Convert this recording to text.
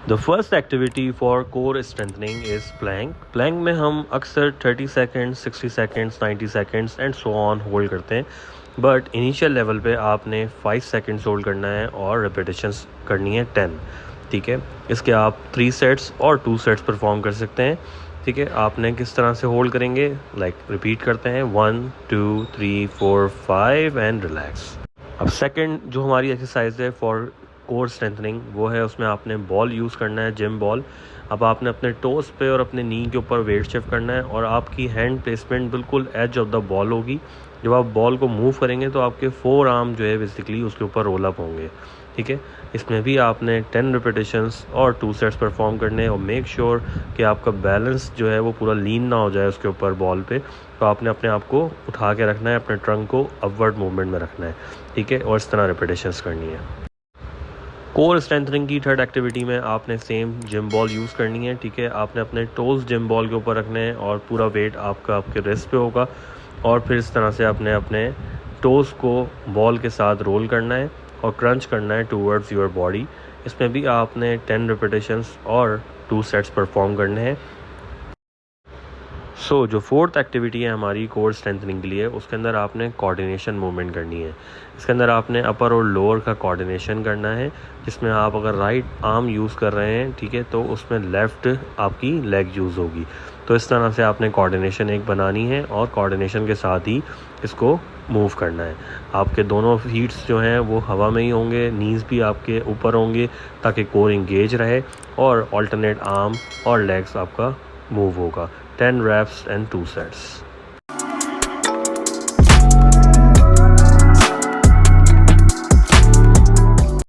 The first activity for core strengthening is plank. Plank में हम अक्सर 30 seconds, 60 seconds, 90 seconds and so on hold करते हैं, but initial level पे आपने 5 सेकेंड्स होल्ड करना है और रिपीटेशंस करनी है 10। ठीक है, इसके आप 3 सेट्स और 2 सेट्स परफॉर्म कर सकते हैं। ठीक है, आपने किस तरह से होल्ड करेंगे, रिपीट करते हैं 1 2 3 4 5 एंड रिलैक्स। अब सेकंड जो हमारी एक्सरसाइज है फॉर कोर स्ट्रेंथनिंग, वो है उसमें आपने बॉल यूज़ करना है, जिम बॉल। अब आपने अपने टोस पे और अपने नी के ऊपर वेट शिफ्ट करना है और आपकी हैंड प्लेसमेंट बिल्कुल एज ऑफ द बॉल होगी। जब आप बॉल को मूव करेंगे तो आपके 4 आर्म जो है बेसिकली उसके ऊपर रोल अप होंगे। ठीक है, इसमें भी आपने 10 रिपीटेशंस और 2 सेट्स परफॉर्म करने हैं और मेक श्योर कि आपका बैलेंस जो है वो पूरा लीन ना हो जाए उसके ऊपर बॉल पे। तो आपने अपने आप को उठा के रखना है, अपने ट्रंक को अपवर्ड मूवमेंट में रखना है। ठीक है, और इस तरह रिपीटेशंस करनी है। कोर स्ट्रेंथनिंग की थर्ड एक्टिविटी में आपने सेम जिम बॉल यूज़ करनी है। ठीक है, आपने अपने टोज जिम बॉल के ऊपर रखने हैं और पूरा वेट आपका आपके रिस्ट पे होगा और फिर इस तरह से आपने अपने टोज को बॉल के साथ रोल करना है और क्रंच करना है टूवर्ड्स योर बॉडी। इसमें भी आपने 10 रिपीटेशंस और 2 सेट्स परफॉर्म करने हैं। जो फोर्थ एक्टिविटी है हमारी कोर स्ट्रेंथनिंग के लिए, उसके अंदर आपने कोऑर्डिनेशन मूवमेंट करनी है। इसके अंदर आपने अपर और लोअर का कोऑर्डिनेशन करना है, जिसमें आप अगर राइट आर्म यूज़ कर रहे हैं, ठीक है, तो उसमें लेफ़्ट आपकी लेग यूज़ होगी। तो इस तरह से आपने कोऑर्डिनेशन एक बनानी है और कोऑर्डिनेशन के साथ ही इसको मूव करना है। आपके दोनों फीट्स जो हैं वो हवा में ही होंगे, नीज़ भी आपके ऊपर होंगे ताकि कोर इंगेज रहे और ऑल्टरनेट आर्म और लेग्स आपका मूव होगा। 10 reps and 2 sets.